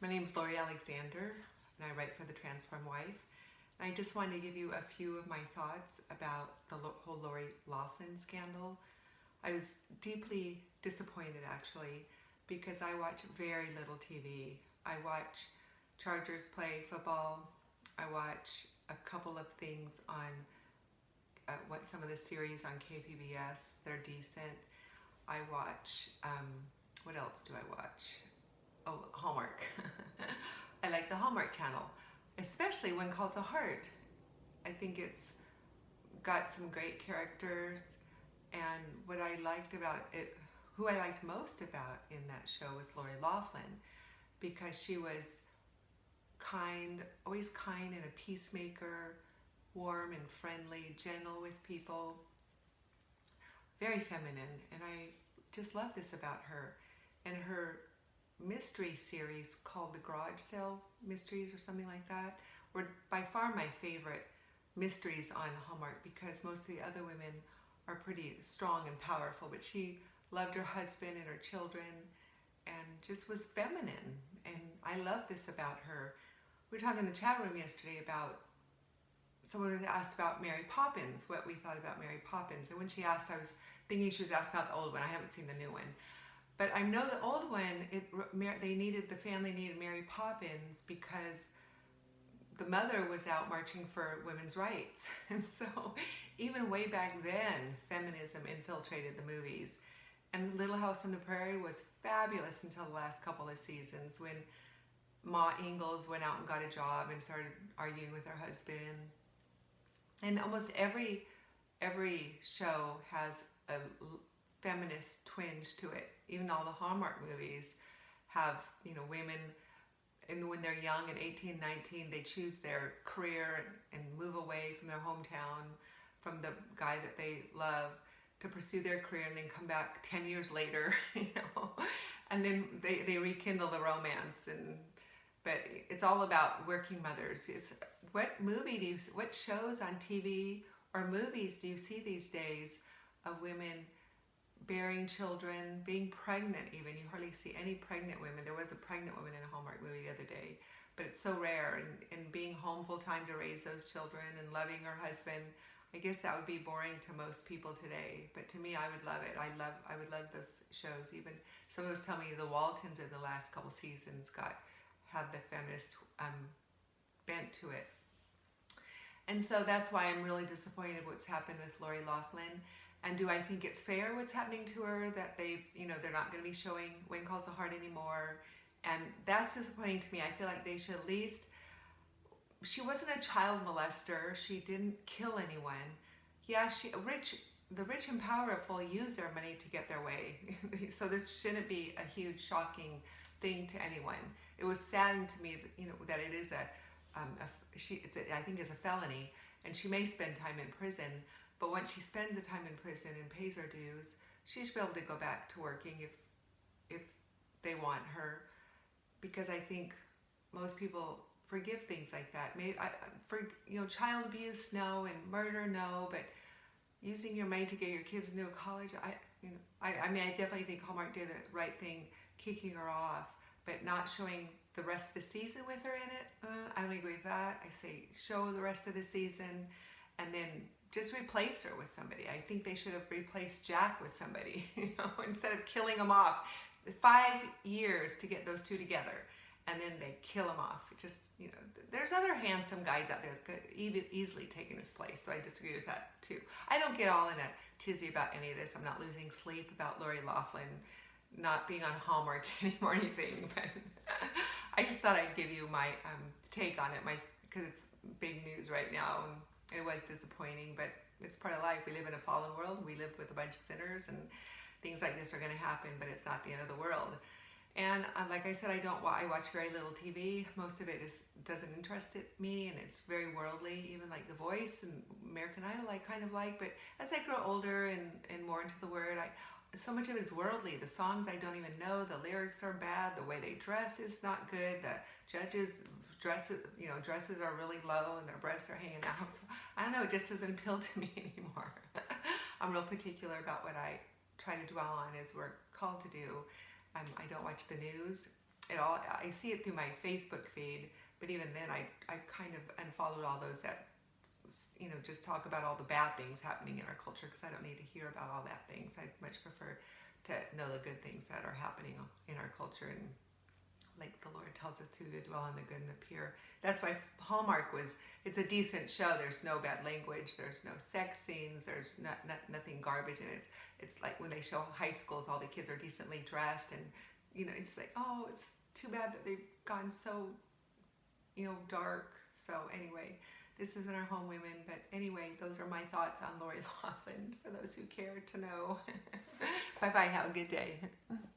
My name is Lori Alexander, and I write for The Transformed Wife. And I just wanted to give you a few of my thoughts about the whole Lori Loughlin scandal. I was deeply disappointed, actually, because I watch very little TV. I watch Chargers play football. I watch a couple of things on some of the series on KPBS. They're decent. I watch, what else do I watch? Oh, Hallmark. I like the Hallmark channel, especially When Calls a Heart. I think it's got some great characters, and what I liked about it, who I liked most about in that show was Lori Loughlin, because she was kind, always kind and a peacemaker, warm and friendly, gentle with people, very feminine, and I just love this about her. And her mystery series called The Garage Sale Mysteries or something like that were by far my favorite mysteries on Hallmark, because most of the other women are pretty strong and powerful, but she loved her husband and her children and just was feminine, and I love this about her. We were talking in the chat room yesterday about someone had asked about Mary Poppins, what we thought about Mary Poppins, and when she asked, I was thinking she was asking about the old one. I haven't seen the new one. But I know the old one, the family needed Mary Poppins because the mother was out marching for women's rights. And so even way back then, feminism infiltrated the movies. And Little House on the Prairie was fabulous until the last couple of seasons, when Ma Ingalls went out and got a job and started arguing with her husband. And almost every show has a feminist twinge to it. Even all the Hallmark movies have, women, and when they're young at 18, 19, they choose their career and move away from their hometown, from the guy that they love, to pursue their career, and then come back 10 years later, and then they rekindle the romance. But it's all about working mothers. It's what shows on TV or movies do you see these days of women bearing children, being pregnant even? You hardly see any pregnant women. There was a pregnant woman in a Hallmark movie the other day, but it's so rare. And being home full time to raise those children and loving her husband, I guess that would be boring to most people today. But to me, I would love it. I would love those shows. Even someone was telling me the Waltons in the last couple seasons had the feminist bent to it. And so that's why I'm really disappointed what's happened with Lori Loughlin. And do I think it's fair what's happening to her, that they're not going to be showing When Calls a Heart anymore? And that's disappointing to me. I feel like they should at least, she wasn't a child molester. She didn't kill anyone. Yeah, the rich and powerful use their money to get their way. So this shouldn't be a huge, shocking thing to anyone. It was saddened to me that, that it is I think it's a felony, and she may spend time in prison. But once she spends the time in prison and pays her dues, she should be able to go back to working if they want her. Because I think most people forgive things like that. Child abuse, no, and murder, no, but using your money to get your kids into a college, I definitely think Hallmark did the right thing kicking her off, but not showing the rest of the season with her in it. I don't agree with that. I say show the rest of the season, and then just replace her with somebody. I think they should have replaced Jack with somebody, instead of killing him off. 5 years to get those two together, and then they kill him off. There's other handsome guys out there that could easily taken his place, so I disagree with that too. I don't get all in a tizzy about any of this. I'm not losing sleep about Lori Loughlin not being on Hallmark anymore or anything, but I just thought I'd give you my take on it, because it's big news right now, and it was disappointing, but it's part of life. We live in a fallen world. We live with a bunch of sinners, and things like this are going to happen, but it's not the end of the world. And like I said, I watch very little TV. Most of it doesn't interest me, and it's very worldly. Even like The Voice and American Idol, I kind of like. But as I grow older and more into the Word, so much of it is worldly. The songs I don't even know. The lyrics are bad. The way they dress is not good. The judges' dresses are really low and their breasts are hanging out. So I don't know. It just doesn't appeal to me anymore. I'm real particular about what I try to dwell on, as we're called to do. I don't watch the news. I see it through my Facebook feed, but even then I kind of unfollowed all those that just talk about all the bad things happening in our culture, because I don't need to hear about all that things. I'd much prefer to know the good things that are happening in our culture, and like the Lord tells us to dwell on the good and the pure. That's why Hallmark it's a decent show. There's no bad language, there's no sex scenes, there's nothing garbage in it. It's like when they show high schools, all the kids are decently dressed, and it's like, oh, it's too bad that they've gone so dark. So anyway, this isn't our home women, but anyway, those are my thoughts on Lori Loughlin for those who care to know. Bye bye, have a good day.